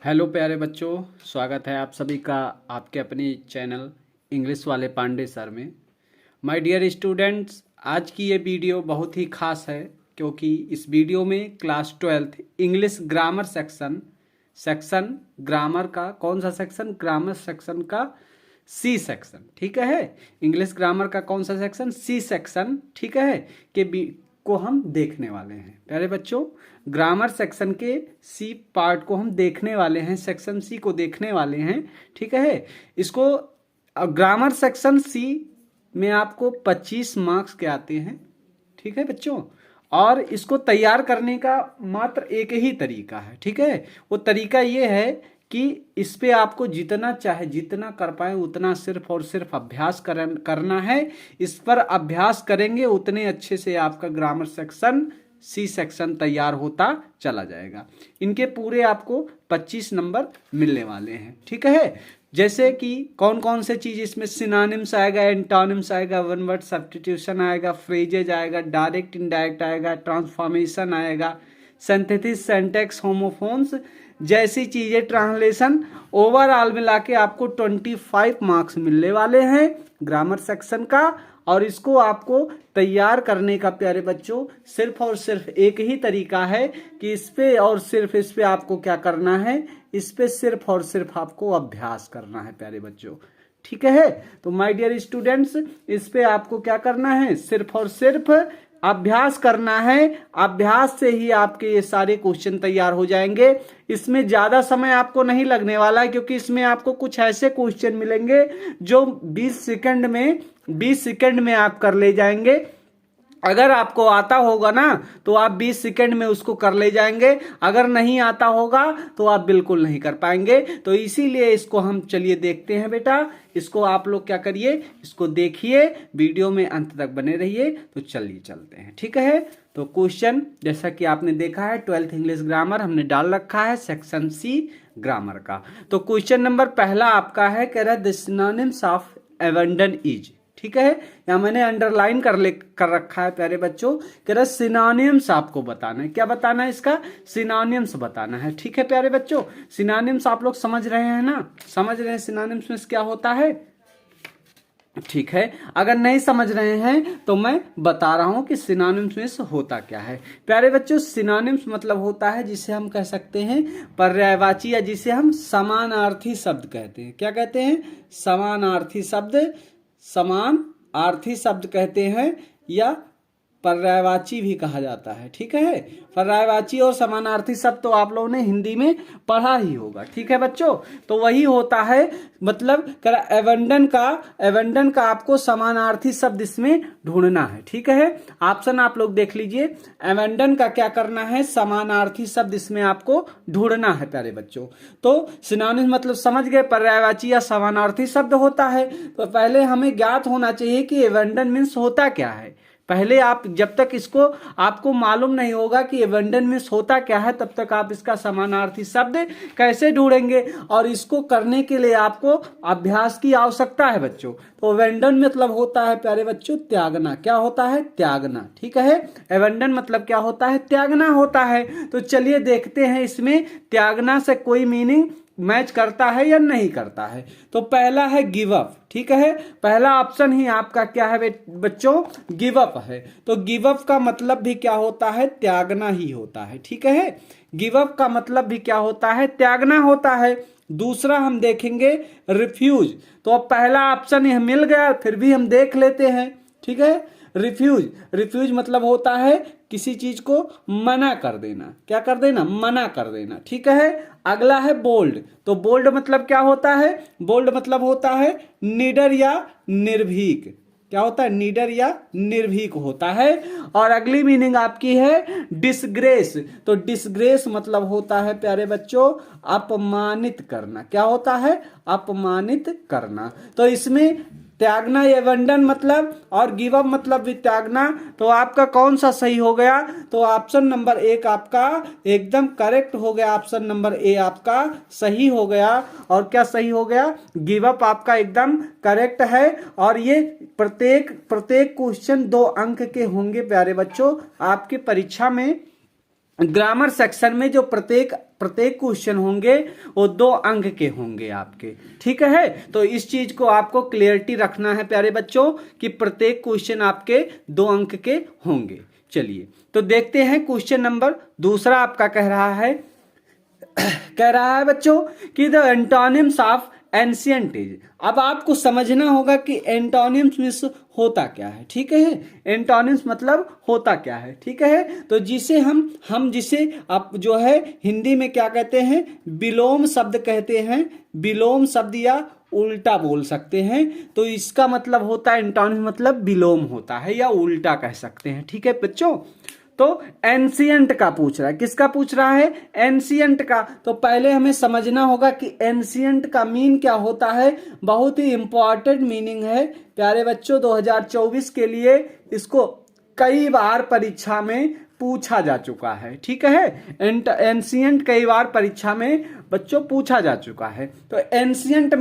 Hello प्यारे बच्चों, स्वागत है आप सभी का आपके अपने चैनल इंग्लिश वाले पांडे सर में। माय डियर स्टूडेंट्स, आज की ये वीडियो बहुत ही खास है क्योंकि इस वीडियो में class 12th English grammar section grammar का कौन सा सेक्शन? ग्रामर सेक्शन का सी सेक्शन, ठीक है। इंग्लिश ग्रामर का कौन सा सेक्शन? सी सेक्शन, ठीक है, को हम देखने वाले हैं। प्यारे बच्चों, ग्रामर सेक्शन के सी पार्ट को हम देखने वाले हैं, सेक्शन सी को देखने वाले हैं, ठीक है। इसको ग्रामर सेक्शन सी में आपको 25 मार्क्स के आते हैं, ठीक है बच्चों। और इसको तैयार करने का मात्र एक ही तरीका है, ठीक है। वो तरीका ये है कि इस पे आपको जितना चाहे जितना कर पाए उतना सिर्फ और सिर्फ अभ्यास करना है। इस पर अभ्यास करेंगे उतने अच्छे से आपका ग्रामर सेक्शन सी सेक्शन तैयार होता चला जाएगा। इनके पूरे आपको 25 नंबर मिलने वाले हैं, ठीक है। जैसे कि कौन कौन से चीज इसमें? सिनोनिम्स आएगा, एंटोनिम्स आएगा, वन वर्ड सब्स्टिट्यूशन आएगा, फ्रेजेज आएगा, डायरेक्ट इनडायरेक्ट आएगा, ट्रांसफॉर्मेशन आएगा, सिंथेसिस, सिंटैक्स, होमोफोन्स जैसी चीजें, ट्रांसलेशन। ओवरऑल मिला के आपको 25 मार्क्स मिलने वाले हैं ग्रामर सेक्शन का। और इसको आपको तैयार करने का प्यारे बच्चों सिर्फ और सिर्फ एक ही तरीका है कि इस पे और सिर्फ इस पे आपको क्या करना है? इस पे सिर्फ और सिर्फ आपको अभ्यास करना है प्यारे बच्चों, ठीक है। तो माय डियर स्टूडेंट्स, इस पे आपको क्या करना है? सिर्फ और सिर्फ अभ्यास करना है। अभ्यास से ही आपके ये सारे क्वेश्चन तैयार हो जाएंगे। इसमें ज्यादा समय आपको नहीं लगने वाला है क्योंकि इसमें आपको कुछ ऐसे क्वेश्चन मिलेंगे जो 20 सेकंड में आप कर ले जाएंगे। अगर आपको आता होगा ना तो आप 20 सेकंड में उसको कर ले जाएंगे, अगर नहीं आता होगा तो आप बिल्कुल नहीं कर पाएंगे। तो इसीलिए इसको हम चलिए देखते हैं बेटा। इसको आप लोग क्या करिए, इसको देखिए, वीडियो में अंत तक बने रहिए। तो चलिए चलते हैं, ठीक है। तो क्वेश्चन जैसा कि आपने देखा है 12th इंग्लिश ग्रामर हमने डाल रखा है सेक्शन सी ग्रामर का। तो क्वेश्चन नंबर पहला आपका है, कह रहा है the synonyms of abandon is, ठीक है। या मैंने अंडरलाइन कर रखा है प्यारे बच्चों। कह रहा सिनोनिम्स आपको बताना है। क्या बताना है? इसका सिनोनिम्स बताना है, ठीक है प्यारे बच्चों। सिनोनिम्स आप लोग समझ रहे हैं ना? समझ रहे हैं सिनोनिम्स में क्या होता है, ठीक है। अगर नहीं समझ रहे हैं तो मैं बता रहा हूं कि सिनोनिम्स में होता क्या है। प्यारे बच्चों, सिनोनिम्स मतलब होता है जिसे हम कह सकते हैं पर्यायवाची, या जिसे हम समानार्थी शब्द कहते हैं। क्या कहते हैं? समानार्थी शब्द, समान आर्थी शब्द कहते हैं, या पर्यायवाची भी कहा जाता है, ठीक है। पर्यायवाची और समानार्थी शब्द तो आप लोगों ने हिंदी में पढ़ा ही होगा, ठीक है बच्चों। तो वही होता है, मतलब एबंडन का आपको समानार्थी शब्द इसमें ढूंढना है, ठीक है। ऑप्शन आप लोग देख लीजिए। एबंडन का क्या करना है? समानार्थी शब्द इसमें आपको ढूंढना है प्यारे बच्चों। तो सिनोनिम्स मतलब समझ गए, पर्यायवाची या समानार्थी शब्द होता है। तो पहले हमें ज्ञात होना चाहिए कि एबंडन मीन्स होता क्या है। पहले आप जब तक इसको आपको मालूम नहीं होगा कि एबंडन मीन्स होता क्या है, तब तक आप इसका समानार्थी शब्द कैसे ढूंढेंगे? और इसको करने के लिए आपको अभ्यास की आवश्यकता है बच्चों। तो एबंडन मतलब होता है प्यारे बच्चों त्यागना। क्या होता है? त्यागना, ठीक है। एबंडन मतलब क्या होता है? त्यागना होता है। तो चलिए देखते हैं इसमें त्यागना से कोई मीनिंग मैच करता है या नहीं करता है। तो पहला है गिव अप, ठीक है। पहला ऑप्शन ही आपका क्या है बच्चों? गिव अप है। तो गिव अप का मतलब भी क्या होता है? त्यागना ही होता है, ठीक है। गिव अप का मतलब भी क्या होता है? त्यागना होता है। दूसरा हम देखेंगे रिफ्यूज। तो अब पहला ऑप्शन यह मिल गया, फिर भी हम देख लेते हैं, ठीक है। रिफ्यूज मतलब होता है किसी चीज को मना कर देना। क्या कर देना? मना कर देना, ठीक है। अगला है बोल्ड। तो बोल्ड मतलब क्या होता है? बोल्ड मतलब होता है निडर या निर्भीक। क्या होता है? निडर या निर्भीक होता है। और अगली मीनिंग आपकी है डिसग्रेस। तो डिसग्रेस मतलब होता है प्यारे बच्चों अपमानित करना। क्या होता है? अपमानित करना। तो इसमें त्यागना, एबंडन मतलब और गिव अप मतलब भी त्यागना। तो आपका कौन सा सही हो गया? तो ऑप्शन नंबर 1 आपका एकदम करेक्ट हो गया। ऑप्शन नंबर ए आपका सही हो गया। और क्या सही हो गया? गिव अप आपका एकदम करेक्ट है। और ये प्रत्येक क्वेश्चन 2 अंक के होंगे प्यारे बच्चों आपके परीक्षा में। ग्रामर सेक्शन में जो प्रत्येक क्वेश्चन होंगे वो 2 अंक के होंगे आपके, ठीक है। तो इस चीज को आपको क्लियरिटी रखना है प्यारे बच्चों कि प्रत्येक क्वेश्चन आपके 2 अंक के होंगे। चलिए तो देखते हैं क्वेश्चन नंबर दूसरा आपका कह रहा है बच्चों कि the antonyms of ancient age. अब आपको समझना होगा कि एंटोनिम्स मींस होता क्या है, ठीक है। एंटोनिम्स मतलब होता क्या है, ठीक है। तो जिसे हम जिसे आप जो है हिंदी में क्या कहते हैं, विलोम शब्द कहते हैं, विलोम शब्द या उल्टा बोल सकते हैं। तो इसका मतलब होता है एंटोनिम्स मतलब विलोम होता है या उल्टा कह सकते हैं, ठीक है बच्चों। तो एंशिएंट का पूछ रहा है, किसका पूछ रहा है, एंशिएंट का। तो पहले हमें समझना होगा कि एंशिएंट का मीन क्या होता है, बहुत ही इंपॉर्टेंट मीनिंग है प्यारे बच्चों। 2024 के लिए इसको कई बार परीक्षा में पूछा जा चुका है, ठीक है। एंशिएंट कई बार परीक्षा में बच्चों पूछा जा चुका है। तो एंशिएंट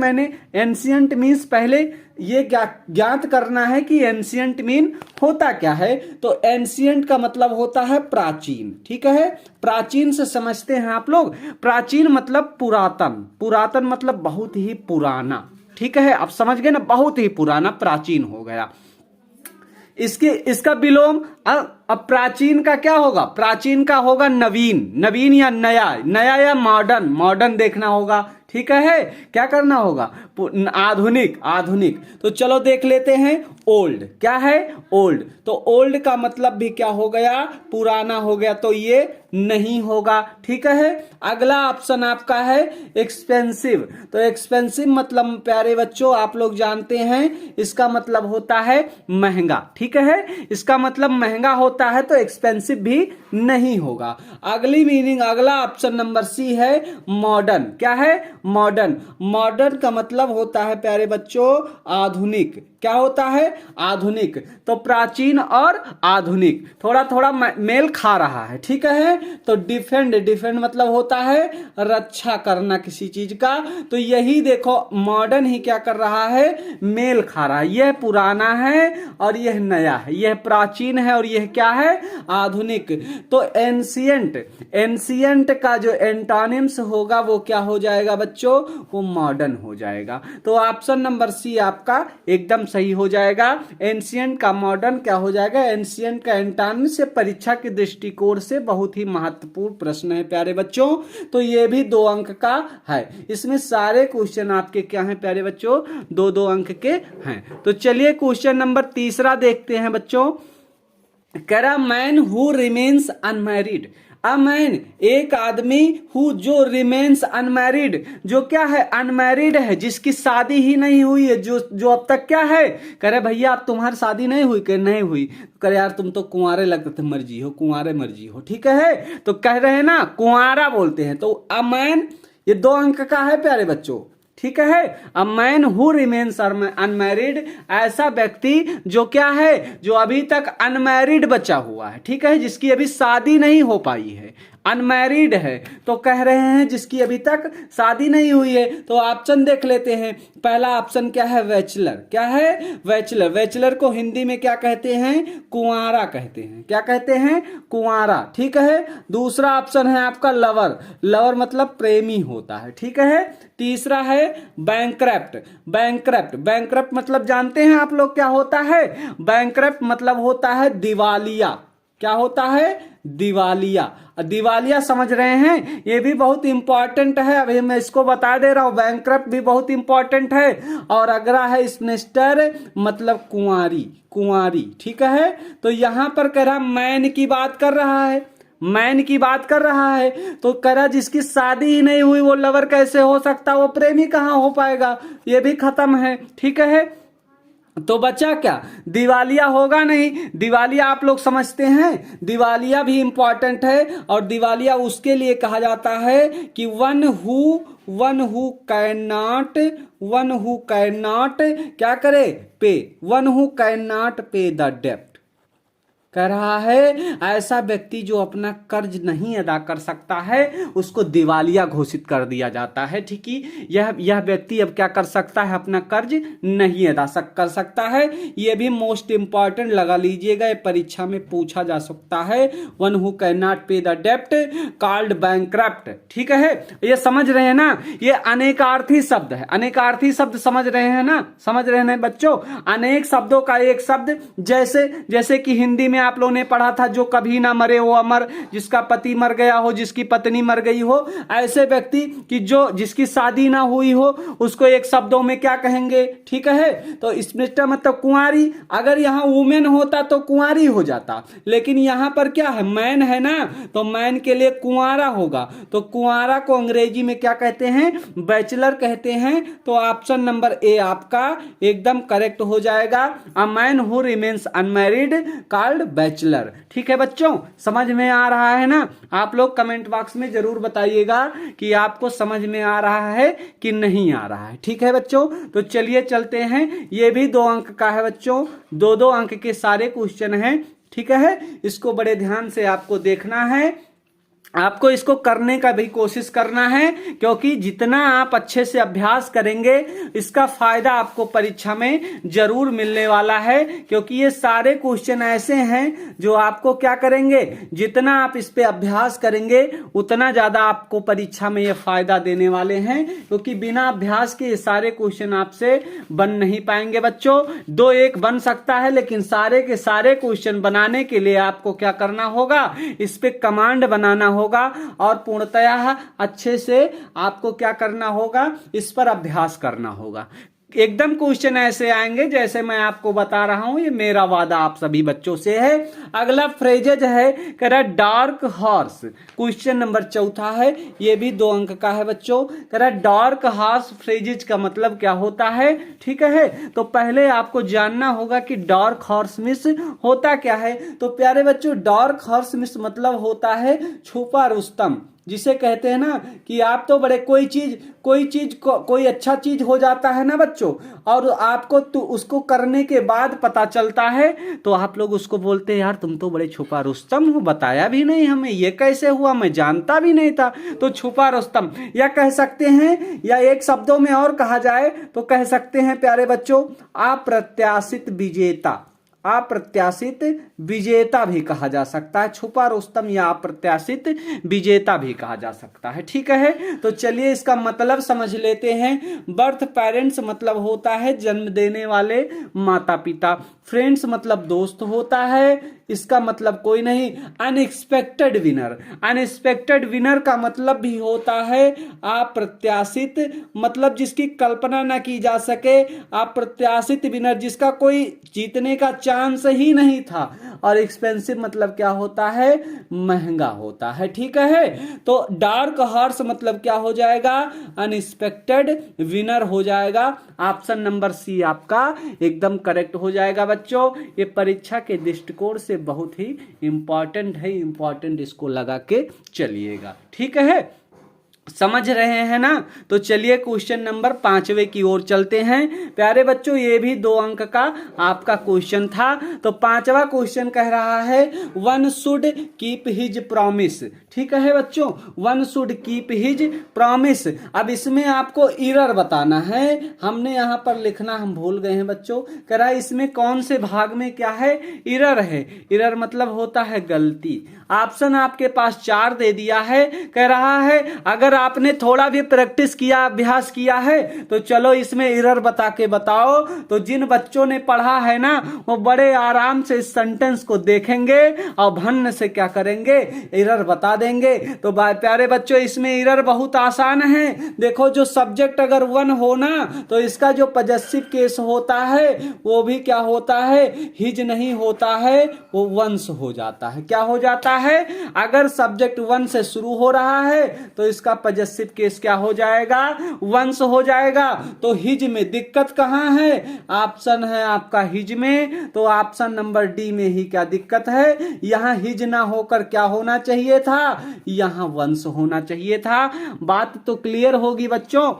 मीन्स पहले ये ज्ञात करना है कि एंशिएंट मीन होता क्या है। तो एंशिएंट का मतलब होता है प्राचीन, ठीक है। प्राचीन से समझते हैं आप लोग, प्राचीन मतलब पुरातन, पुरातन मतलब बहुत ही पुराना, ठीक है। आप समझ गए ना, बहुत ही पुराना प्राचीन हो गया। इसका विलोम अब प्राचीन का क्या होगा, प्राचीन का होगा नवीन, नवीन या नया, नया या मॉडर्न, मॉडर्न देखना होगा, ठीक है। क्या करना होगा, आधुनिक, आधुनिक। तो चलो देख लेते हैं ओल्ड, क्या है ओल्ड। तो ओल्ड का मतलब भी क्या हो गया, पुराना हो गया, तो ये नहीं होगा, ठीक है। अगला ऑप्शन आपका है एक्सपेंसिव। तो एक्सपेंसिव मतलब प्यारे बच्चों आप लोग जानते हैं इसका मतलब होता है महंगा, ठीक है। इसका मतलब महंगा होता है तो एक्सपेंसिव भी नहीं होगा। अगली मीनिंग, अगला ऑप्शन नंबर सी है मॉडर्न। क्या है, मॉडर्न। मॉडर्न का मतलब होता है प्यारे बच्चों आधुनिक। क्या होता है, आधुनिक। तो प्राचीन और आधुनिक थोड़ा थोड़ा मेल खा रहा है, ठीक है। तो डिफेंड, डिफेंड मतलब होता है रक्षा करना किसी चीज का। तो यही देखो मॉडर्न ही क्या कर रहा है, मेल खा रहा है। यह पुराना है और यह नया है, यह प्राचीन है और यह क्या है, आधुनिक। तो एंशिएंट, एंशिएंट का जो एंटोनिम्स होगा वो क्या हो जाएगा बच्चों, वो मॉडर्न हो जाएगा। तो ऑप्शन नंबर सी आपका एकदम सही हो जाएगा। एंशिएंट का मॉडर्न क्या हो जाएगा, एंशिएंट का एंटोनिम्स से परीक्षा के दृष्टिकोण से बहुत ही महत्वपूर्ण प्रश्न है प्यारे बच्चों। तो ये भी 2 अंक का है। इसमें सारे क्वेश्चन आपके क्या हैं प्यारे बच्चों, 2-2 अंक के हैं। तो चलिए क्वेश्चन नंबर तीसरा देखते हैं बच्चों। कह रहा man who remains unmarried. A man एक आदमी, हु जो रिमेन्स अनमैरिड, जो क्या है अनमैरिड है, जिसकी शादी ही नहीं हुई है, जो अब तक क्या है। कह रहे भैया आप तुम्हारी शादी नहीं हुई, कि नहीं हुई। कह यार तुम तो कुंवारे लगते थे, मर्जी हो कुंवारे मर्जी हो, ठीक है। तो कह रहे हैं ना कुंवारा बोलते हैं। तो अ मैन ये 2 अंक का है प्यारे बच्चों, ठीक है। A man who remains unmarried, ऐसा व्यक्ति जो क्या है, जो अभी तक अनमैरिड बचा हुआ है, ठीक है, जिसकी अभी शादी नहीं हो पाई है, अनमैरिड है। तो कह रहे हैं जिसकी अभी तक शादी नहीं हुई है। तो ऑप्शन देख लेते हैं। पहला ऑप्शन क्या है, बैचलर। क्या है, बैचलर। बैचलर को हिंदी में क्या कहते हैं, कुंवारा कहते हैं। क्या कहते हैं, कुंवारा, ठीक है। दूसरा ऑप्शन है आपका लवर। लवर मतलब प्रेमी होता है, ठीक है। तीसरा है बैंक्रप्ट। बैंक्रप्ट, बैंक्रप्ट मतलब जानते हैं आप लोग क्या होता है, बैंक्रप्ट मतलब होता है दिवालिया। क्या होता है, दिवालिया। दिवालिया समझ रहे हैं, ये भी बहुत इंपॉर्टेंट है। अभी मैं इसको बता दे रहा हूं, बैंक्रप्ट भी बहुत इंपॉर्टेंट है। और अगला है स्नेस्टर मतलब कुंवारी, कुंवारी, ठीक है। तो यहां पर कह रहा मैन की बात कर रहा है, मैन की बात कर रहा है। तो कह रहा जिसकी शादी ही नहीं हुई वो लवर कैसे हो सकता, वो प्रेमी कहां हो पाएगा, ये भी खत्म है, ठीक है। तो बचा क्या, दिवालिया होगा नहीं। दिवालिया आप लोग समझते हैं, दिवालिया भी इंपॉर्टेंट है। और दिवालिया उसके लिए कहा जाता है कि वन हु कैन नॉट क्या करे, पे, वन हु कैन नॉट पे द डेब्ट। कह रहा है ऐसा व्यक्ति जो अपना कर्ज नहीं अदा कर सकता है उसको दिवालिया घोषित कर दिया जाता है। ठीक है, यह व्यक्ति अब क्या कर सकता है, अपना कर्ज नहीं अदा कर सकता है। यह भी मोस्ट इंपॉर्टेंट लगा लीजिएगा, परीक्षा में पूछा जा सकता है। वन हु कैन नॉट पे द डेप्ट कॉल्ड बैंकक्रप्ट। ठीक है, ये समझ रहे हैं ना, ये अनेकार्थी शब्द है। अनेकार्थी शब्द समझ रहे हैं ना, समझ रहे हैं बच्चों, अनेक शब्दों का एक शब्द। जैसे कि हिंदी में आप लोगों ने पढ़ा था, जो कभी ना मरे वो अमर, जिसका पति मर गया हो, जिसकी पत्नी मर गई हो, ऐसे व्यक्ति की जो जिसकी शादी ना हुई हो उसको एक शब्दों में क्या कहेंगे। ठीक है, तो इसमें मतलब कुंवारी, अगर यहां वुमेन होता तो कुंवारी हो जाता, लेकिन यहां पर क्या है, मैन है ना, तो मैन के लिए कुंवारा होगा। तो कुंवारा को अंग्रेजी में क्या कहते हैं, बैचलर कहते हैं। तो ऑप्शन नंबर ए आपका एकदम करेक्ट हो जाएगा। A man who remains unmarried called bachelor. ठीक है बच्चों, समझ में आ रहा है ना। आप लोग कमेंट बॉक्स में जरूर बताइएगा कि आपको समझ में आ रहा है कि नहीं आ रहा है। ठीक है बच्चों, तो चलिए चलते हैं। ये भी 2 अंक का है बच्चों, 2-2 अंक के सारे क्वेश्चन हैं। ठीक है, इसको बड़े ध्यान से आपको देखना है, आपको इसको करने का भी कोशिश करना है, क्योंकि जितना आप अच्छे से अभ्यास करेंगे इसका फायदा आपको परीक्षा में जरूर मिलने वाला है। क्योंकि ये सारे क्वेश्चन ऐसे हैं जो आपको क्या करेंगे, जितना आप इस पे अभ्यास करेंगे उतना ज्यादा आपको परीक्षा में ये फायदा देने वाले हैं। क्योंकि बिना अभ्यास के ये सारे क्वेश्चन आपसे बन नहीं पाएंगे बच्चों। 2-1 बन सकता है, लेकिन सारे के सारे क्वेश्चन बनाने के लिए आपको क्या करना होगा, इस पे कमांड बनाना होगा और पूर्णतया अच्छे से आपको क्या करना होगा, इस पर अभ्यास करना होगा। एकदम क्वेश्चन ऐसे आएंगे जैसे मैं आपको बता रहा हूं, ये मेरा वादा आप सभी बच्चों से है। अगला फ्रेजेज है, कह रहा डार्क हॉर्स, क्वेश्चन नंबर 4 है, ये भी 2 अंक का है बच्चों। कह रहा डार्क हॉर्स फ्रेजेज का मतलब क्या होता है। ठीक है, तो पहले आपको जानना होगा कि डार्क हॉर्स मिस होता क्या है। तो प्यारे बच्चों, डार्क हॉर्स मिस मतलब होता है छुपा रुस्तम, जिसे कहते हैं ना कि आप तो बड़े कोई अच्छा चीज हो जाता है ना बच्चों, और आपको तो उसको करने के बाद पता चलता है, तो आप लोग उसको बोलते हैं यार तुम तो बड़े छुपा रुस्तम हो, बताया भी नहीं हमें, ये कैसे हुआ, मैं जानता भी नहीं था। तो छुपा रुस्तम या कह सकते हैं, या एक शब्दों में और कहा जाए तो कह सकते हैं प्यारे बच्चों, अप्रत्याशित विजेता। अप्रत्याशित विजेता भी कहा जा सकता है, छुपा रुस्तम या अप्रत्याशित विजेता भी कहा जा सकता है। ठीक है, तो चलिए इसका मतलब समझ लेते हैं। बर्थ पेरेंट्स मतलब होता है जन्म देने वाले माता पिता। फ्रेंड्स मतलब दोस्त होता है, इसका मतलब कोई नहीं। अनएक्सपेक्टेड विनर, अनएक्सपेक्टेड विनर का मतलब भी होता है अप्रत्याशित, मतलब जिसकी कल्पना ना की जा सके। अप्रत्याशित विनर जिसका कोई जीतने का चांस ही नहीं था। और एक्सपेंसिव मतलब क्या होता है, महंगा होता है। ठीक है, तो डार्क हॉर्स मतलब क्या हो जाएगा, अनएक्सपेक्टेड विनर हो जाएगा। ऑप्शन नंबर सी आपका एकदम करेक्ट हो जाएगा बच्चों। ये परीक्षा के दृष्टिकोण से बहुत ही इंपॉर्टेंट है, इंपॉर्टेंट इसको लगा के चलिएगा। ठीक है, समझ रहे हैं ना। तो चलिए क्वेश्चन नंबर 5वें की ओर चलते हैं। प्यारे बच्चों, ये भी 2 अंक का आपका क्वेश्चन था। तो 5वां क्वेश्चन कह रहा है one should keep his promise. ठीक है बच्चों, one should keep his promise. अब इसमें आपको एरर बताना है, हमने यहां पर लिखना हम भूल गए हैं बच्चों। कह रहा है इसमें कौन से भाग में क्या है, एरर है। एरर मतलब होता है गलती। ऑप्शन आपके पास 4 दे दिया है। कह रहा है अगर आपने थोड़ा भी प्रैक्टिस किया, अभ्यास किया है, तो चलो इसमें एरर बता के बताओ। तो जिन बच्चों ने पढ़ा है ना, वो बड़े आराम से इस सेंटेंस को देखेंगे और भन्न से क्या करेंगे, एरर बता देंगे। तो प्यारे बच्चों, इसमें एरर बहुत आसान है। देखो, जो सब्जेक्ट अगर वन हो ना, तो इसका जो पजेसिव केस होता है वो भी क्या होता है, हिज नहीं होता है, वो वंस हो जाता है। क्या हो जाता है, अगर सब्जेक्ट वन से शुरू हो रहा है तो इसका पजेसिव केस क्या हो जाएगा, वंस हो जाएगा। तो हिज में दिक्कत कहां है, ऑप्शन है आपका हिज में। तो ऑप्शन नंबर डी में ही क्या दिक्कत है, यहां हिज ना होकर क्या होना चाहिए था, यहां वंस होना चाहिए था। बात तो क्लियर होगी बच्चों।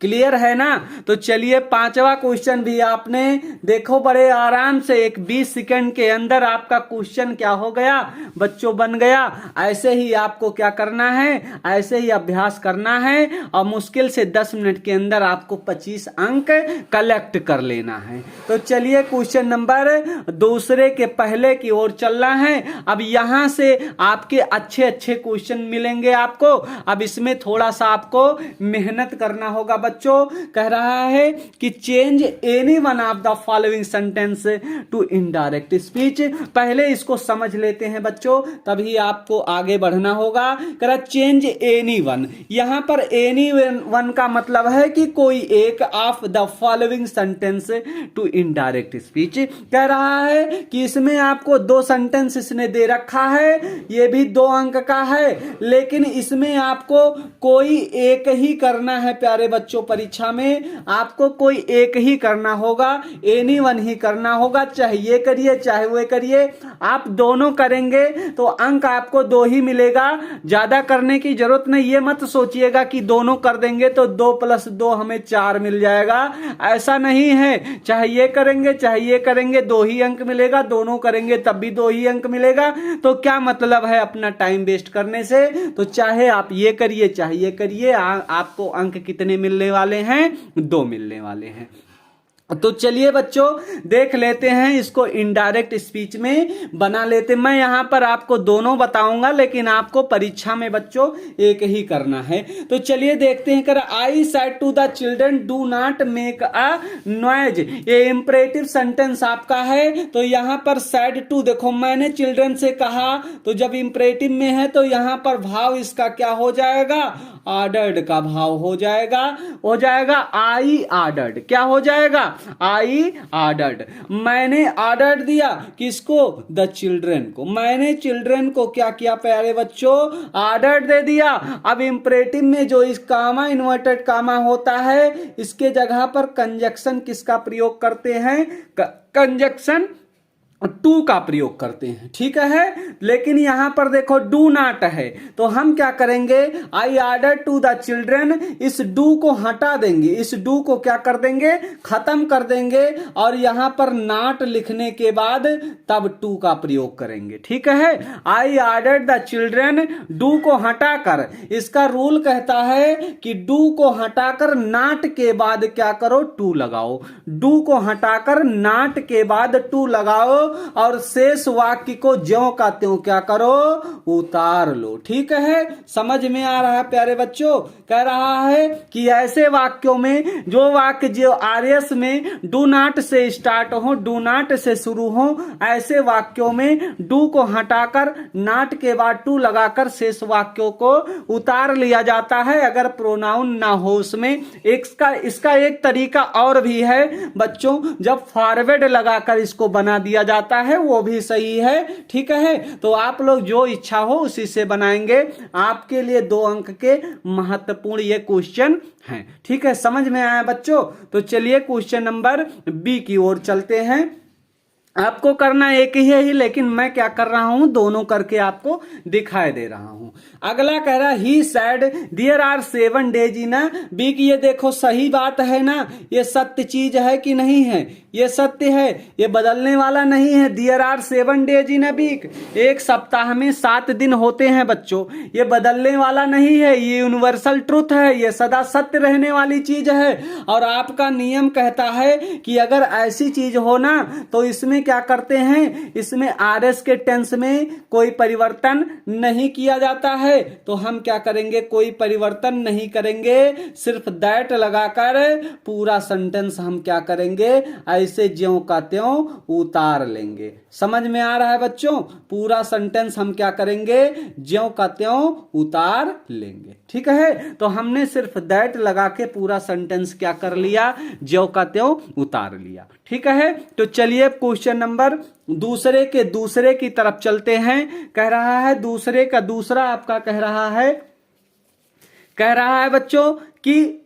क्लियर है ना। तो चलिए पांचवा क्वेश्चन भी आपने देखो बड़े आराम से एक 20 सेकंड के अंदर आपका क्वेश्चन क्या हो गया बच्चों, बन गया। ऐसे ही आपको क्या करना है, ऐसे ही अभ्यास करना है और मुश्किल से 10 मिनट के अंदर आपको 25 अंक कलेक्ट कर लेना है। तो चलिए क्वेश्चन नंबर दूसरे के पहले की ओर चलना है। अब यहां से आपके अच्छे अच्छे क्वेश्चन मिलेंगे आपको। अब इसमें थोड़ा सा आपको मेहनत करना होगा बच्चों। कह रहा है कि change any one of the following sentence to indirect speech. पहले इसको समझ लेते हैं बच्चों, तभी आपको आगे बढ़ना होगा। कह रहा चेंज एनी वन, यहां पर एनी वन का मतलब है कि कोई एक of the following sentence to indirect speech. कह रहा है कि इसमें आपको 2 सेंटेंस इसने दे रखा है, ये भी 2 अंक का है, लेकिन इसमें आपको कोई एक ही करना है प्यारे बच्चों। परीक्षा में आपको कोई एक ही करना होगा, एनी वन ही करना होगा, चाहे ये करिए चाहे वो करिए। आप दोनों करेंगे तो अंक आपको 2 ही मिलेगा, ज्यादा करने की जरूरत नहीं। ये मत सोचिएगा कि दोनों कर देंगे तो 2 + 2 हमें 4 मिल जाएगा, ऐसा नहीं है। चाहे ये करेंगे चाहे ये करेंगे 2 ही अंक मिलेगा, दोनों करेंगे तब भी 2 ही अंक मिलेगा। तो क्या मतलब है अपना टाइम वेस्ट करने से। तो चाहे आप ये करिए चाहे ये करिए, आपको अंक कितने मिलने वाले हैं, 2 मिलने वाले हैं। तो चलिए बच्चों देख लेते हैं इसको इनडायरेक्ट स्पीच में बना लेते। मैं यहां पर आपको दोनों बताऊंगा, लेकिन आपको परीक्षा में बच्चों एक ही करना है। तो चलिए देखते हैं। कर I said to the children do not make a noise, ये इंपरेटिव सेंटेंस आपका है। तो यहां पर सेड टू देखो, मैंने चिल्ड्रन से कहा, तो जब इंपरेटिव में है तो यहां पर भाव इसका क्या हो जाएगा, ऑर्डर्ड का भाव हो जाएगा। आई ऑर्डर्ड, क्या हो जाएगा, आई ऑर्डर्ड। मैंने ऑर्डर दिया किसको, द चिल्ड्रन को। मैंने चिल्ड्रन को क्या किया प्यारे बच्चों, ऑर्डर दे दिया। अब इंपरेटिव में जो इस कामा इन्वर्टेड कामा होता है, इसके जगह पर कंजक्शन किसका प्रयोग करते हैं, कंजक्शन टू का प्रयोग करते हैं, ठीक है। लेकिन यहां पर देखो डू नॉट है, तो हम क्या करेंगे, I order to the children, इस डू को हटा देंगे, इस डू को क्या कर देंगे, खत्म कर देंगे, और यहां पर नॉट लिखने के बाद तब टू का प्रयोग करेंगे, ठीक है। I order the children, do को हटाकर, इसका रूल कहता है कि डू को हटाकर नॉट के बाद क्या करो, टू लगाओ। डू को हटाकर नॉट के बाद टू लगाओ और शेष वाक्य को ज्यों का त्यों क्या करो, उतार लो, ठीक है। समझ में आ रहा है प्यारे बच्चों। कह रहा है कि ऐसे वाक्यों में जो वाक्य जो आरएस में डू नॉट से स्टार्ट हो, डू नॉट से शुरू हो, ऐसे वाक्यों में डू को हटाकर नॉट के बाद टू लगाकर शेष वाक्यों को उतार लिया जाता है, अगर प्रोनाउन ना हो उसमें। इसका एक तरीका और भी है बच्चों, जब फॉरवर्ड लगाकर इसको बना दिया जाता है वो भी सही है, ठीक है। तो आप लोग जो इच्छा हो उसी से बनाएंगे। आपके लिए 2 अंक के महत्वपूर्ण ये क्वेश्चन हैं, ठीक है। समझ में आया बच्चों। तो चलिए क्वेश्चन नंबर बी की ओर चलते हैं। आपको करना एक ही है, लेकिन मैं क्या कर रहा हूं, दोनों करके आपको दिखाई दे रहा हूं। अगला कह रहा he said there are 7 days in a week. ये देखो सही बात है ना, ये सत्य चीज है कि नहीं है, ये सत्य है, ये बदलने वाला नहीं है। There are 7 days in a week, एक सप्ताह में 7 दिन होते हैं बच्चों, ये बदलने वाला नहीं है, ये यूनिवर्सल ट्रुथ है, ये सदा सत्य रहने वाली चीज है। और आपका नियम कहता है कि अगर ऐसी चीज हो ना तो इसमें क्या करते हैं, इसमें आरएस के टेंस में कोई परिवर्तन नहीं किया जाता है। तो हम क्या करेंगे, कोई परिवर्तन नहीं करेंगे, सिर्फ दैट लगाकर पूरा सेंटेंस हम क्या करेंगे, ऐसे ज्यों का त्यों उतार लेंगे। समझ में आ रहा है बच्चों, पूरा सेंटेंस हम क्या करेंगे, ज्यों का त्यों उतार लेंगे, ठीक है। तो हमने सिर्फ दैट लगा के पूरा सेंटेंस क्या कर लिया, ज्यों का त्यों उतार लिया, ठीक है। तो चलिए क्वेश्चन नंबर दूसरे की तरफ चलते हैं। कह रहा है दूसरे का दूसरा आपका कह रहा है बच्चों कि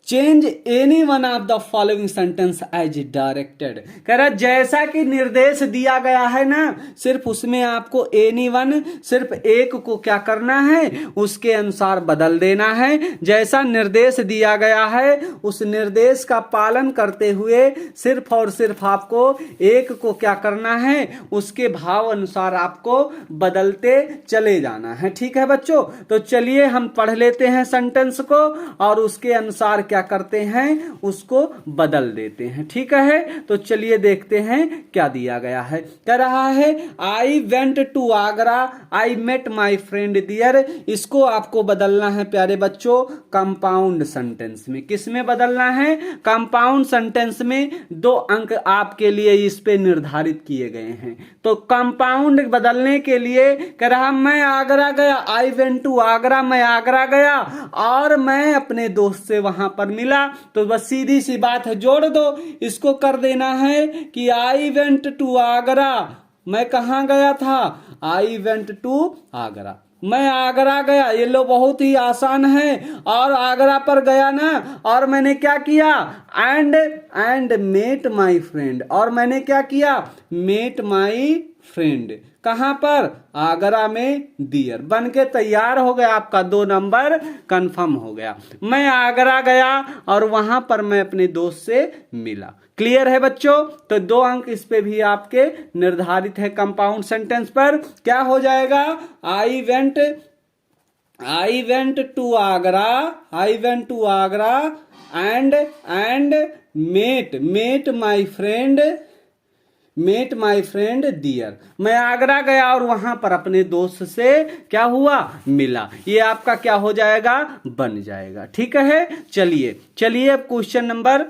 change any one of the following sentence as directed. कह रहा जैसा कि निर्देश दिया गया है ना, सिर्फ उसमें आपको एनी वन, सिर्फ एक को क्या करना है, उसके अनुसार बदल देना है। जैसा निर्देश दिया गया है उस निर्देश का पालन करते हुए सिर्फ और सिर्फ आपको एक को क्या करना है, उसके भाव अनुसार आपको बदलते चले जाना है। ठीक है बच्चों, तो चलिए हम पढ़ लेते हैं सेंटेंस को और उसके अनुसार क्या करते हैं, उसको बदल देते हैं। ठीक है, तो चलिए देखते हैं क्या दिया गया है। कह रहा है I went to Agra, I met my friend there. इसको आपको बदलना है प्यारे बच्चों कंपाउंड सेंटेंस में। किस में बदलना है, कंपाउंड सेंटेंस में। 2 अंक आपके लिए इस पे निर्धारित किए गए हैं। तो कंपाउंड बदलने के लिए कह रहा मैं आगरा गया, आई वेंट टू आगरा, मैं आगरा गया और मैं अपने दोस्त से वहां पर मिला। तो बस सीधी सी बात है, जोड़ दो। इसको कर देना है कि आई वेंट टू आगरा, मैं कहां गया था, आई वेंट टू आगरा, मैं आगरा गया। ये लो बहुत ही आसान है। और आगरा पर गया ना, और मैंने क्या किया, एंड मेट माई फ्रेंड, और मैंने क्या किया, मेट माई फ्रेंड। कहां पर, आगरा में दियर। बन के तैयार हो गया, आपका 2 नंबर कंफर्म हो गया। मैं आगरा गया और वहां पर मैं अपने दोस्त से मिला। क्लियर है बच्चों, तो 2 अंक इस पे भी आपके निर्धारित है कंपाउंड सेंटेंस पर। क्या हो जाएगा, I went to Agra, I went to Agra and met my friend there. मैं आगरा गया और वहां पर अपने दोस्त से क्या हुआ, मिला। ये आपका क्या हो जाएगा, बन जाएगा। ठीक है, चलिए अब क्वेश्चन नंबर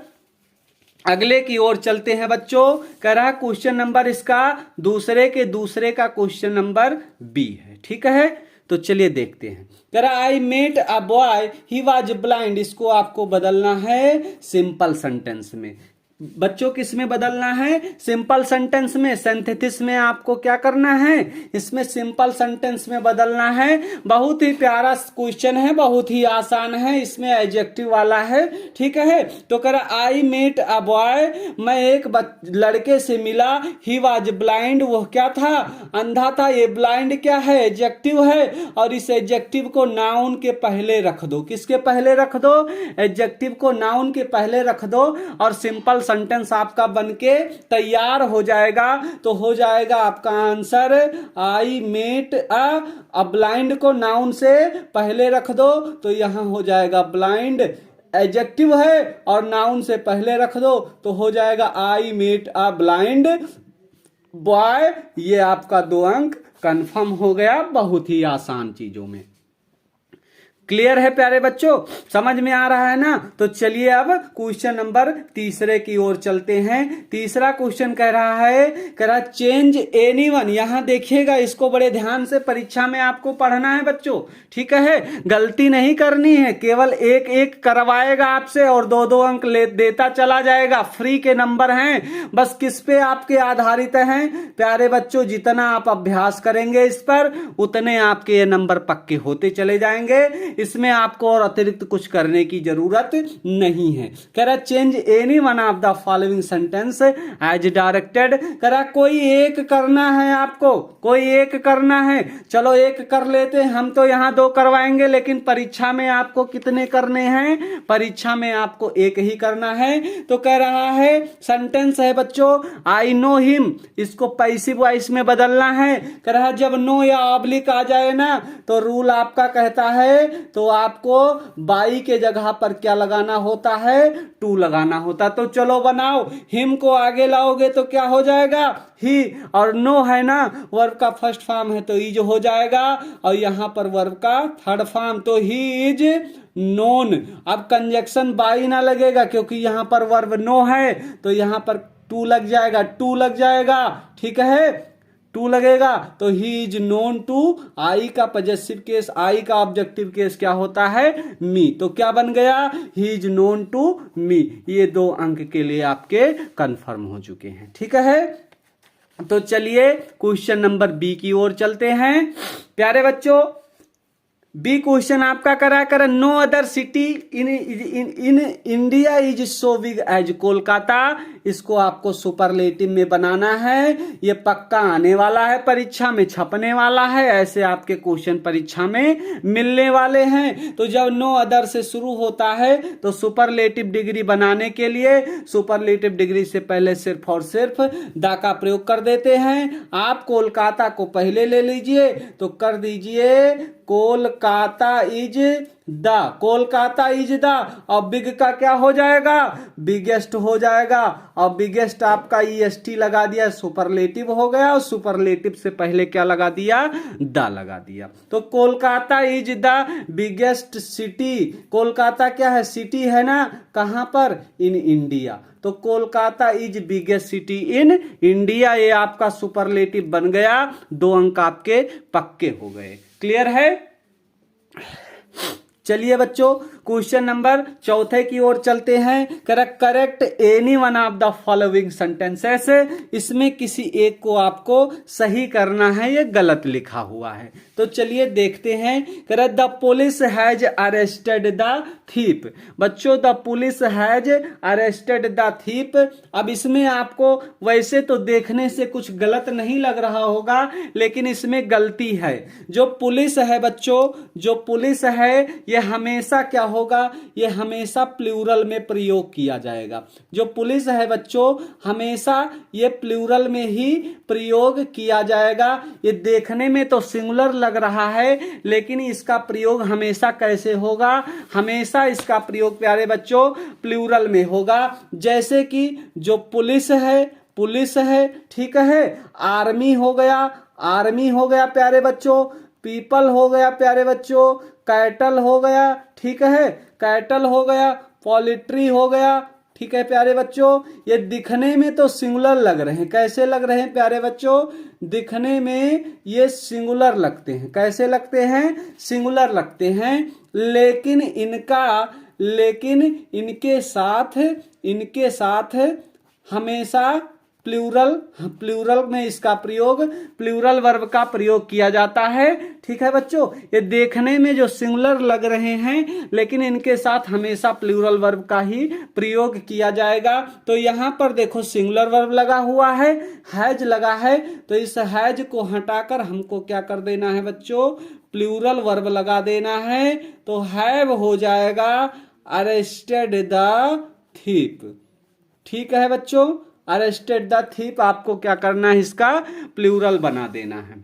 अगले की ओर चलते हैं बच्चों। कह रहा क्वेश्चन नंबर इसका दूसरे का क्वेश्चन नंबर बी है। ठीक है, तो चलिए देखते हैं। कह रहा I met a boy he was blind. इसको आपको बदलना है सिंपल सेंटेंस में। बच्चों किस में बदलना है, सिंपल सेंटेंस में। सिंथेसिस में आपको क्या करना है, इसमें सिंपल सेंटेंस में बदलना है। बहुत ही प्यारा क्वेश्चन है, बहुत ही आसान है, इसमें एडजेक्टिव वाला है। ठीक है, तो कह रहा आई मेट अ बॉय, मैं एक लड़के से मिला, ही वाज ब्लाइंड, वह क्या था, अंधा था। ये ब्लाइंड क्या है, एडजेक्टिव है, और इस एडजेक्टिव को नाउन के पहले रख दो। किसके पहले रख दो, एडजेक्टिव को नाउन के पहले रख दो और सिंपल सेंटेंस आपका बनके तैयार हो जाएगा। तो हो जाएगा आपका answer I met a blind को नाउन से पहले रख दो, तो यहां हो जाएगा ब्लाइंड एडजेक्टिव है और नाउन से पहले रख दो, तो हो जाएगा I met a blind boy. ये आपका 2 अंक कंफर्म हो गया, बहुत ही आसान चीजों में। क्लियर है प्यारे बच्चों, समझ में आ रहा है ना। तो चलिए अब क्वेश्चन नंबर तीसरे की ओर चलते हैं। तीसरा क्वेश्चन कह रहा चेंज एनीवन। यहां देखिएगा, इसको बड़े ध्यान से परीक्षा में आपको पढ़ना है बच्चों। ठीक है, गलती नहीं करनी है, केवल एक एक करवाएगा आपसे और 2-2 अंक देता चला जाएगा। फ्री के नंबर हैं, बस किस पे आपके आधारित हैं प्यारे बच्चों, जितना आप अभ्यास करेंगे इस पर उतने आपके ये नंबर पक्के होते चले जाएंगे। इसमें आपको और अतिरिक्त कुछ करने की जरूरत नहीं है। कह रहा change any one of the following sentence as directed. कह रहा कोई एक करना है आपको, कोई एक करना है। चलो एक कर लेते हैं, हम तो यहां 2 करवाएंगे, लेकिन परीक्षा में आपको कितने करने हैं, परीक्षा में आपको एक ही करना है। तो कह रहा है सेंटेंस है बच्चों आई नो हिम, इसको पैसिव वॉइस में बदलना है। कह रहा जब नो या ऑब्लिक आ जाए ना, तो रूल आपका कहता है तो आपको बाई के जगह पर क्या लगाना होता है, टू लगाना होता। तो चलो बनाओ, हिम को आगे लाओगे तो क्या हो जाएगा, ही, और नो है ना वर्ब का फर्स्ट फॉर्म है तो इज हो जाएगा, और यहां पर वर्ब का थर्ड फॉर्म, तो ही इज नोन। अब कंजक्शन बाई ना लगेगा क्योंकि यहां पर वर्ब नो है, तो यहां पर टू लग जाएगा। ठीक है, 2 लगेगा, तो ही इज नोन टू। आई का पॉजेसिव केस, आई का ऑब्जेक्टिव केस क्या होता है, मी। तो क्या बन गया, he is known to me. ये 2 अंक के लिए आपके कंफर्म हो चुके हैं। ठीक है, तो चलिए क्वेश्चन नंबर बी की ओर चलते हैं। प्यारे बच्चों बी क्वेश्चन आपका करा no other city in India is so big as Kolkata. इसको आपको सुपरलेटिव में बनाना है, ये पक्का आने वाला है, परीक्षा में छपने वाला है, ऐसे आपके क्वेश्चन परीक्षा में मिलने वाले हैं। तो जब नो अदर से शुरू होता है तो सुपरलेटिव डिग्री बनाने के लिए सुपरलेटिव डिग्री से पहले सिर्फ और सिर्फ द का प्रयोग कर देते हैं। आप कोलकाता को पहले ले लीजिए तो कर दीजिए Kolkata is the, Kolkata is the. अब बिग का क्या हो जाएगा, बिगेस्ट हो जाएगा। अब बिगेस्ट आपका ईएसटी लगा दिया, सुपरलेटिव हो गया, और सुपरलेटिव से पहले क्या लगा दिया, द लगा दिया। तो Kolkata is the biggest city. Kolkata क्या है, सिटी है ना, कहां पर, इन इंडिया। तो Kolkata is biggest city in India, ये आपका सुपरलेटिव बन गया। 2 अंक आपके पक्के हो गए। क्लियर है। चलिए बच्चों क्वेश्चन नंबर 4 की ओर चलते हैं। Correct any one of the following sentences. इसमें किसी एक को आपको सही करना है, ये गलत लिखा हुआ है। तो चलिए देखते हैं। Correct the police has arrested the thief. बच्चों the police has arrested the thief. अब इसमें आपको वैसे तो देखने से कुछ गलत नहीं लग रहा होगा, लेकिन इसमें गलती है। जो पुलिस है बच्चों, जो पुलिस है ये हमेशा क्या होगा, ये हमेशा प्लूरल में प्रयोग किया जाएगा। जो पुलिस है बच्चों हमेशा ये प्लूरल में ही प्रयोग किया जाएगा। ये देखने में तो सिंगुलर लग रहा है, लेकिन इसका प्रयोग हमेशा कैसे होगा, हमेशा इसका प्रयोग प्यारे बच्चों प्लूरल में होगा। जैसे कि जो पुलिस है, ठीक है, आर्मी हो गया प्यारे बच्चों, पीपल हो गया प्यारे बच्चों, कैटल हो गया, ठीक है, कैटल हो गया, पोल्ट्री हो गया, ठीक है प्यारे बच्चों। ये दिखने में तो सिंगुलर लग रहे हैं, कैसे लग रहे हैं प्यारे बच्चों, दिखने में ये सिंगुलर लगते हैं। कैसे लगते हैं, सिंगुलर लगते हैं, लेकिन इनके साथ हमेशा प्लूरल में इसका प्रयोग, प्लूरल वर्ब का प्रयोग किया जाता है। ठीक है बच्चों, ये देखने में जो सिंगुलर लग रहे हैं, लेकिन इनके साथ हमेशा प्लूरल वर्ब का ही प्रयोग किया जाएगा। तो यहां पर देखो सिंगुलर वर्ब लगा हुआ है, हैज लगा है, तो इस हैज को हटाकर हमको क्या कर देना है बच्चों, प्लूरल वर्ब लगा देना है। तो हैव हो जाएगा अरेस्टेड द थीप। ठीक है बच्चों, अरेस्टेड द थीप आपको क्या करना है, इसका प्लूरल बना देना है।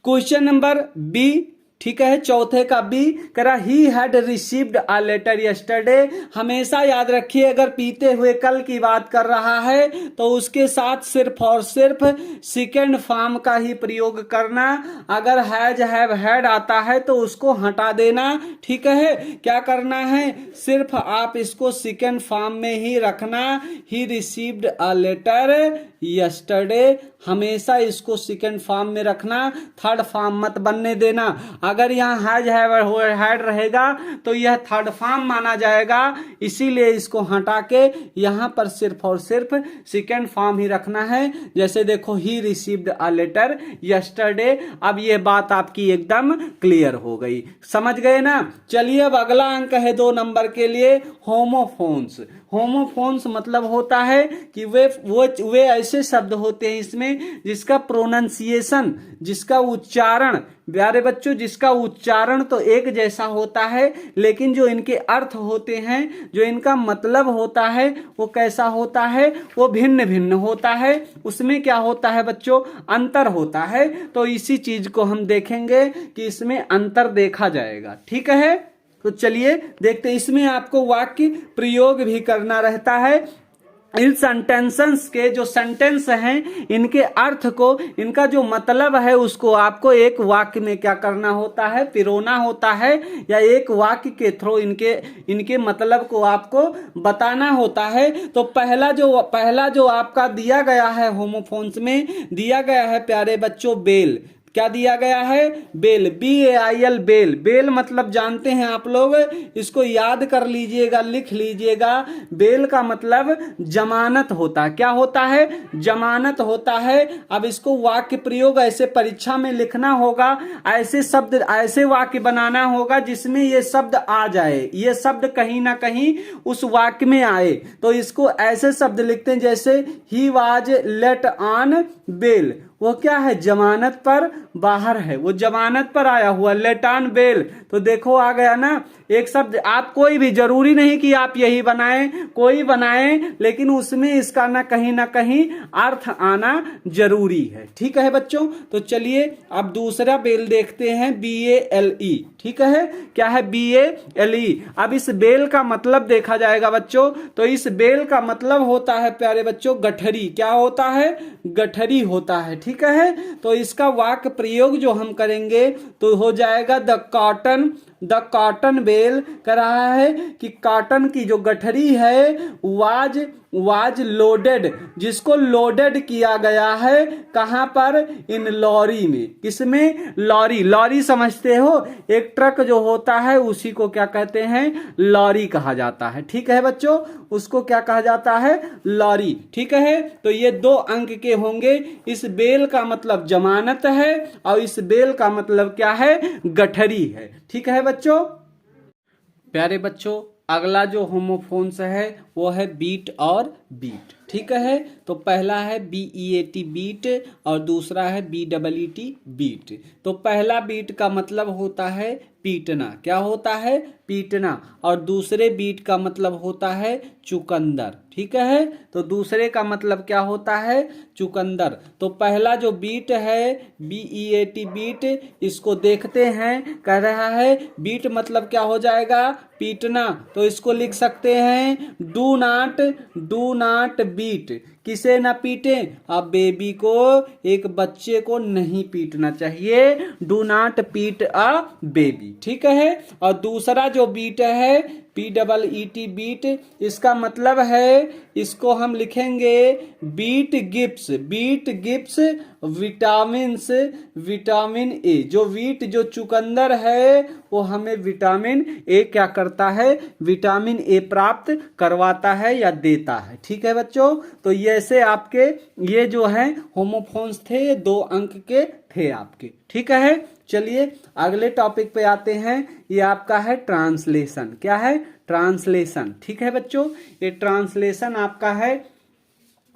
क्वेश्चन नंबर बी, ठीक है, चौथे का बी करा he had received a letter yesterday. हमेशा याद रखिए अगर पीते हुए कल की बात कर रहा है तो उसके साथ सिर्फ और सिर्फ सेकेंड फॉर्म का ही प्रयोग करना। अगर हैज हैव हैड आता है तो उसको हटा देना। ठीक है, क्या करना है, सिर्फ आप इसको सेकेंड फॉर्म में ही रखना। He received a letter yesterday, हमेशा इसको सेकेंड फॉर्म में रखना, थर्ड फॉर्म मत बनने देना। अगर यहाँ हैज हैड रहेगा तो यह थर्ड फॉर्म माना जाएगा, इसीलिए इसको हटा के यहाँ पर सिर्फ और सिर्फ सेकेंड फॉर्म ही रखना है। जैसे देखो he received a letter yesterday. अब ये बात आपकी एकदम क्लियर हो गई, समझ गए ना। चलिए अब अगला अंक है 2 नंबर के लिए, होमोफोन्स। होमोफोन्स मतलब होता है कि वे ऐसे शब्द होते हैं इसमें जिसका प्रोनाउंसिएशन, जिसका उच्चारण, प्यारे बच्चों जिसका उच्चारण तो एक जैसा होता है, लेकिन जो इनके अर्थ होते हैं, जो इनका मतलब होता है वो कैसा होता है, वो भिन्न भिन्न होता है। उसमें क्या होता है बच्चों, अंतर होता है। तो इसी चीज को हम देखेंगे कि इसमें अंतर देखा जाएगा। ठीक है, तो चलिए देखते हैं। इसमें आपको वाक्य प्रयोग भी करना रहता है। इन सेंटेंसेस के जो सेंटेंस हैं, इनके अर्थ को, इनका जो मतलब है उसको आपको एक वाक्य में क्या करना होता है, पिरोना होता है, या एक वाक्य के थ्रू इनके मतलब को आपको बताना होता है। तो पहला जो आपका दिया गया है होमोफोन्स में दिया गया है प्यारे बच्चों बेल। क्या दिया गया है? Bell, BAIL, bell. बेल मतलब जानते हैं आप लोग, इसको याद कर लीजिएगा, लिख लीजिएगा। बेल का मतलब जमानत होता है। क्या होता है? जमानत होता है। अब इसको वाक्य प्रयोग ऐसे परीक्षा में लिखना होगा, ऐसे शब्द, ऐसे वाक्य बनाना होगा जिसमें ये शब्द आ जाए, ये शब्द कहीं ना कहीं उस वाक्य में आए। तो इसको ऐसे शब्द लिखते हैं जैसे he was late on bell, वो क्या है? जमानत पर बाहर है, वो जमानत पर आया हुआ, लेट ऑन बेल। तो देखो आ गया ना एक शब्द। आप कोई भी, जरूरी नहीं कि आप यही बनाएं, कोई बनाएं, लेकिन उसमें इसका ना कहीं अर्थ आना जरूरी है। ठीक है बच्चों, तो चलिए अब दूसरा बेल देखते हैं, BALE। ठीक है, क्या है? BALE। अब इस बेल का मतलब देखा जाएगा बच्चों, तो इस बेल का मतलब होता है प्यारे बच्चों गठरी। क्या होता है? गठरी होता है। ठीक है, तो इसका वाक्य प्रयोग जो हम करेंगे तो हो जाएगा द कॉटन बेल। कह रहा है कि कॉटन की जो गठरी है वाज लोडेड, जिसको लोडेड किया गया है कहां पर? इन लॉरी में। किसमें? लॉरी। लॉरी समझते हो, एक ट्रक जो होता है उसी को क्या कहते हैं? लॉरी कहा जाता है। ठीक है बच्चों, उसको क्या कहा जाता है? लॉरी। ठीक है, तो ये 2 अंक के होंगे। इस बेल का मतलब जमानत है और इस बेल का मतलब क्या है? गठरी है। ठीक है बच्चों। प्यारे बच्चों, अगला जो होमोफोन्स है वो है बीट और बीट। ठीक है, तो पहला है BEAT बीट और दूसरा है BEET बीट। तो पहला बीट का मतलब होता है पीटना। क्या होता है? पीटना। और दूसरे बीट का मतलब होता है चुकंदर। ठीक है, तो दूसरे का मतलब क्या होता है? चुकंदर। तो पहला जो बीट है BEAT बीट, इसको देखते हैं। कह रहा है बीट मतलब क्या हो जाएगा? पीटना। तो इसको लिख सकते हैं डू नॉट बीट। किसे ना पीटे? अब बेबी को, एक बच्चे को नहीं पीटना चाहिए। डू नॉट पीट अ बेबी। ठीक है, और दूसरा जो बीट है BEET बीट, इसका मतलब है, इसको हम लिखेंगे बीट गिव्स विटामिन ए। जो वीट, जो चुकंदर है, वो हमें विटामिन ए क्या करता है? विटामिन ए प्राप्त करवाता है या देता है। ठीक है बच्चों, तो ये ऐसे आपके ये जो है होमोफोन्स थे, ये 2 अंक के थे आपके। ठीक है, चलिए अगले टॉपिक पे आते हैं। ये आपका है ट्रांसलेशन। क्या है? ट्रांसलेशन। ठीक है बच्चों, ये ट्रांसलेशन आपका है।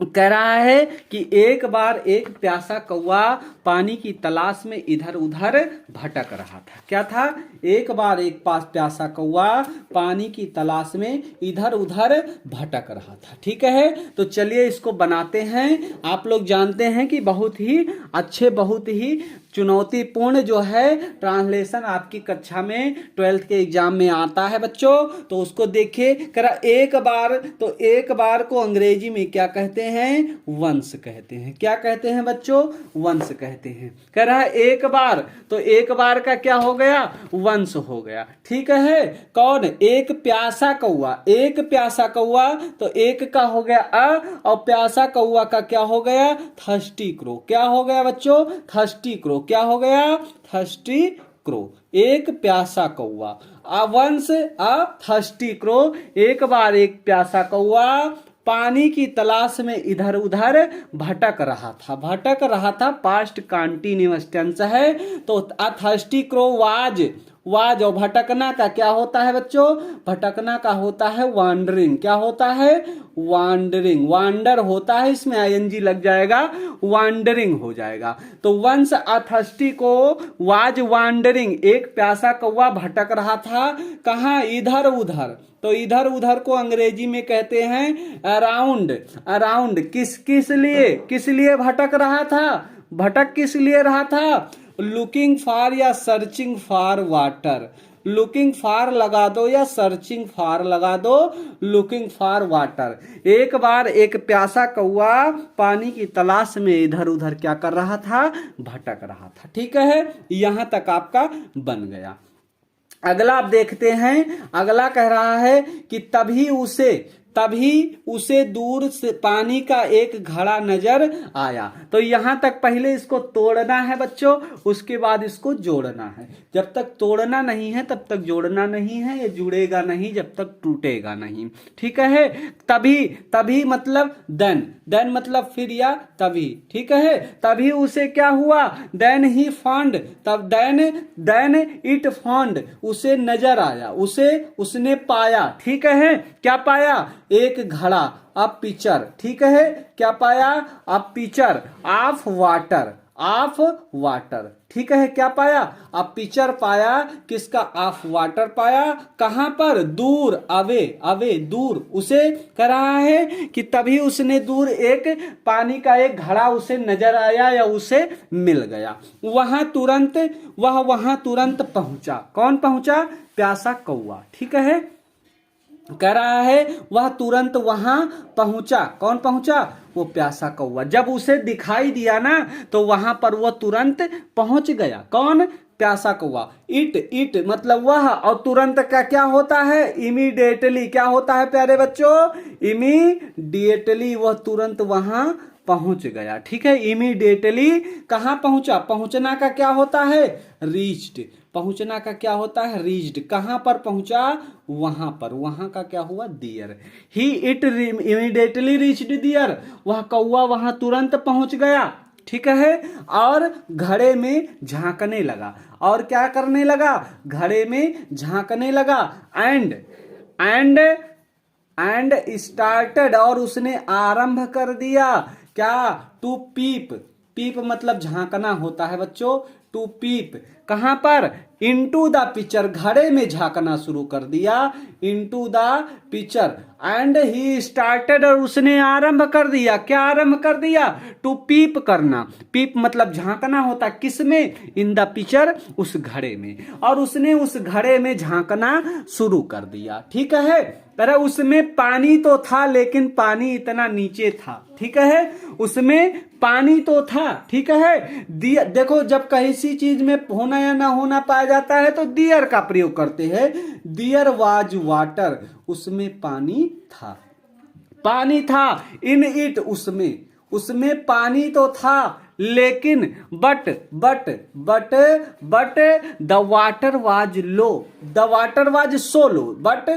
कह रहा है कि एक बार एक प्यासा कौवा पानी की तलाश में इधर उधर भटक रहा था। क्या था? एक बार एक प्यासा कौवा पानी की तलाश में इधर उधर भटक रहा था। ठीक है, तो चलिए इसको बनाते हैं। आप लोग जानते हैं कि बहुत ही अच्छे, बहुत ही चुनौतीपूर्ण जो है ट्रांसलेशन आपकी कक्षा में 12th के एग्जाम में आता है बच्चों। तो उसको देखिए, करा एक बार, तो एक बार को अंग्रेजी में क्या कहते हैं? वंस कहते हैं। क्या कहते हैं बच्चों? वंस कहते हैं। कह रहा है एक बार, तो एक बार का क्या हो गया? वंस हो गया। ठीक है, कौन? एक प्यासा कौवा। एक प्यासा कौवा, तो एक का हो गया अ, और प्यासा कौवा का क्या हो गया? Thirsty crow. क्या हो गया बच्चों? Thirsty crow. क्या हो गया? Thirsty crow. एक प्यासा कौवा। Once a thirsty crow. एक बार एक प्यासा कौवा पानी की तलाश में इधर उधर भटक रहा था। पास्ट कंटीन्यूअस टेंस है। तो अ थर्स्टी क्रो वाज और भटकना का क्या होता है बच्चों? भटकना का होता है वांडरिंग। क्या होता है? वांडरिंग। वांडर होता है, इसमें आईएनजी लग जाएगा, वांडरिंग हो जाएगा। तो वंस अ थर्स्टी को वाज वांडरिंग, एक प्यासा कौवा भटक रहा था। कहां? इधर उधर। तो इधर उधर को अंग्रेजी में कहते हैं अराउंड। किस लिए भटक रहा था? भटक किस लिए रहा था? लुकिंग फॉर या searching for water. Looking for लगा दो या सर्चिंग फॉर लगा दो, लुकिंग फॉर वाटर। एक बार एक प्यासा कौवा पानी की तलाश में इधर उधर क्या कर रहा था? भटक रहा था। ठीक है, यहां तक आपका बन गया। अगला आप देखते हैं। अगला कह रहा है कि तभी उसे दूर से पानी का एक घड़ा नजर आया। तो यहां तक पहले इसको तोड़ना है बच्चों, उसके बाद इसको जोड़ना है। जब तक तोड़ना नहीं है तब तक जोड़ना नहीं है, ये जुड़ेगा नहीं जब तक टूटेगा नहीं। ठीक है, तभी तभी मतलब देन मतलब फिर या तभी। ठीक है, तभी उसे क्या हुआ, देन ही फाउंड, तब देन इट फाउंड, उसे नजर आया, उसने पाया। ठीक है, क्या पाया, एक घड़ा, अब पिक्चर। ठीक है, क्या पाया, अब पिक्चर ऑफ वाटर। ठीक है, क्या पाया, अब पिक्चर पाया, किसका, ऑफ वाटर पाया। कहां पर, दूर, अवे दूर। उसे कह रहा है कि तभी उसने दूर एक पानी का एक घड़ा उसे नजर आया या उसे मिल गया। वहां तुरंत पहुंचा। कौन पहुंचा, प्यासा कौवा। ठीक है, कह रहा है वह तुरंत वहां पहुंचा। कौन पहुंचा, वो प्यासा कौवा। जब उसे दिखाई दिया ना तो वहां पर वो तुरंत पहुंच गया। कौन, प्यासा कौवा। इट मतलब वह, और तुरंत का क्या होता है, इमीडिएटली। क्या होता है प्यारे बच्चों, इमीडिएटली, वह तुरंत वहां पहुंच गया। ठीक है, इमीडिएटली कहां पहुंचा, पहुंचना का क्या होता है, रीच्ड। पहुंचना का क्या होता है, रीच्ड। कहां पर पहुंचा, वहां पर। वहां का क्या हुआ, दियर। इट इमीडिएटली रीच्ड दियर, वह कौवा वहां तुरंत पहुंच गया। ठीक है, और घड़े में झांकने लगा। और क्या करने लगा, घड़े में झांकने लगा। एंड स्टार्टेड, और उसने आरंभ कर दिया। क्या, टू पीप मतलब झांकना होता है बच्चों, टू पीप। कहां पर, इनटू द पिक्चर, घड़े में झांकना शुरू कर दिया, into the picture. And he started, और उसने आरंभ कर दिया। क्या आरंभ कर दिया, टू पीप करना। पीप मतलब झांकना होता, किसमें, इन द पिक्चर, उस घड़े में। और उसने उस घड़े में झांकना शुरू कर दिया। ठीक है, पर उसमें पानी तो था लेकिन पानी इतना नीचे था। ठीक है, उसमें पानी तो था। ठीक है, देखो जब किसी चीज में होना या ना होना पाया जाता है तो दियर का प्रयोग करते हैं। दियर वाज वाटर, उसमें पानी था। इन इट, उसमें पानी तो था लेकिन but the water was low, the water was so low, but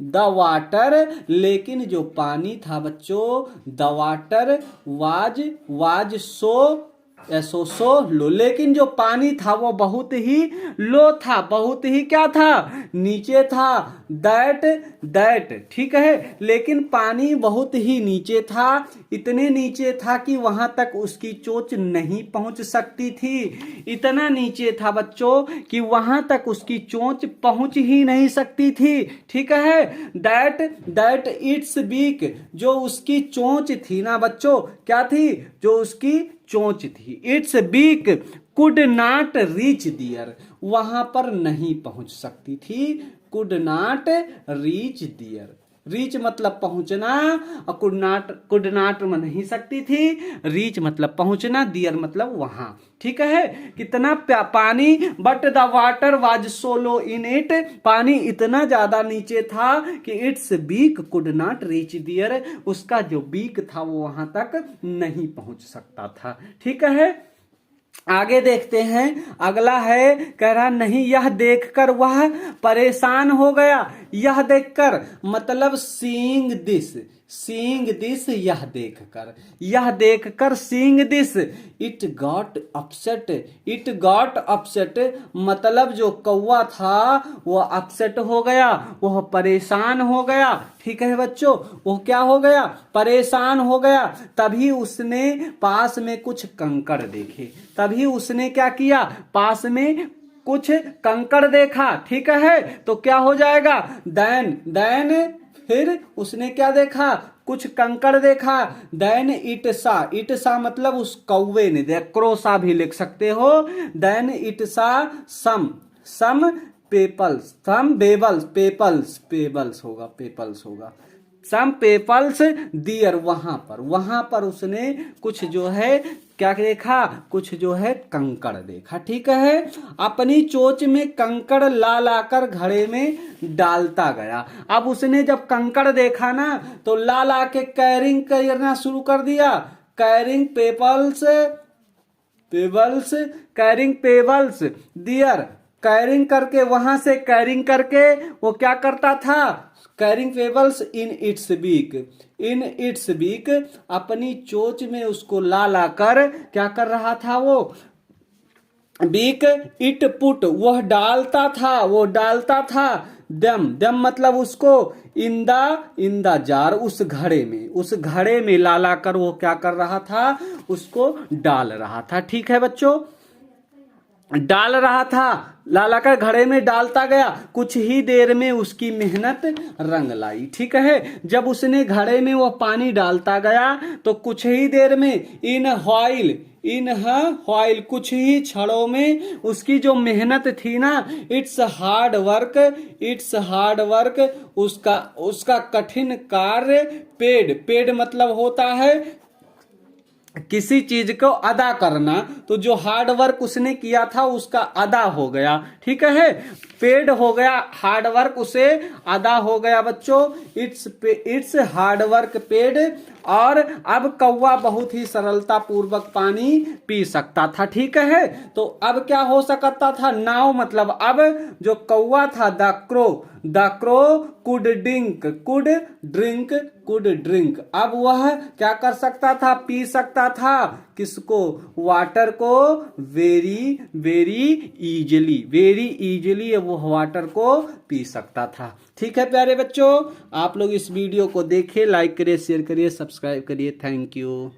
the water, लेकिन जो पानी था बच्चों, द वाटर वाज सो लो, लेकिन जो पानी था वो बहुत ही लो था, बहुत ही क्या था, नीचे था। दैट ठीक है, लेकिन पानी बहुत ही नीचे था, इतने नीचे था कि वहां तक उसकी चोंच नहीं पहुंच सकती थी। इतना नीचे था बच्चों कि वहां तक उसकी चोंच पहुंच ही नहीं सकती थी। ठीक है, दैट इट्स बीक, जो उसकी चोंच थी ना बच्चों, क्या थी, जो उसकी चोंच थी, it's beak could not reach there, वहां पर नहीं पहुंच सकती थी। Could not reach there, reach मतलब पहुंचना, और कुड नॉट में नहीं सकती थी, रीच मतलब पहुंचना, दियर मतलब वहां। ठीक है, कितना पानी, but the water was so low in it, पानी इतना ज्यादा नीचे था कि it's beak could not reach there, उसका जो बीक था वो वहां तक नहीं पहुंच सकता था। ठीक है, आगे देखते हैं। अगला है, कह रहा नहीं, यह देखकर वह परेशान हो गया। यह देखकर मतलब सीइंग दिस, यह देखकर seeing this, it got upset, मतलब जो कौवा था वो अपसेट हो गया, वह परेशान हो गया। ठीक है बच्चों, वो क्या हो गया, परेशान हो गया। तभी उसने पास में कुछ कंकड़ देखे, तभी उसने क्या किया, पास में कुछ कंकड़ देखा। ठीक है, तो क्या हो जाएगा, देन फिर उसने क्या देखा, कुछ कंकड़ देखा। देन इट सा मतलब उस कौवे ने, क्रोसा भी लिख सकते हो। देन इट सा सम पेबल्स होगा, सम पेपल्स डियर, वहां पर उसने कुछ जो है क्या देखा, कुछ जो है कंकड़ देखा। ठीक है, अपनी चोंच में कंकड़ ला लाकर घड़े में डालता गया। अब उसने जब कंकड़ देखा ना तो ला ला के कैरिंग करना शुरू कर दिया, carrying peoples pebbles, carrying pebbles there, carrying करके वहां से कैरिंग करके वो क्या करता था, carrying pebbles in its beak, in its beak, अपनी चोंच में उसको ला ला कर क्या कर रहा था वो, बीक इट पुट, वह डालता था, वो डालता था, दम दम मतलब उसको, इन द जार, उस घड़े में ला ला कर वो क्या कर रहा था, उसको डाल रहा था। ठीक है बच्चों, डाल रहा था, लालाकर घड़े में डालता गया, कुछ ही देर में उसकी मेहनत रंग लाई। ठीक है, जब उसने घड़े में वो पानी डालता गया तो कुछ ही देर में इन हॉइल, कुछ ही क्षणों में उसकी जो मेहनत थी ना, इट्स हार्ड वर्क, उसका कठिन कार्य, पेड मतलब होता है किसी चीज को अदा करना, तो जो हार्ड वर्क उसने किया था उसका अदा हो गया। ठीक है, पेड हो गया, हार्ड वर्क उसे अदा हो गया बच्चों, इट्स हार्ड वर्क पेड। और अब कौवा बहुत ही सरलता पूर्वक पानी पी सकता था। ठीक है, तो अब क्या हो सकता था, नाउ मतलब अब जो कौवा था, द क्रो कुड ड्रिंक, अब वह क्या कर सकता था, पी सकता था, किसको, वाटर को, वेरी इजीली वो वाटर को पी सकता था। ठीक है प्यारे बच्चों, आप लोग इस वीडियो को देखिए, लाइक करिए, शेयर करिए, सब्सक्राइब करिए। Thank you.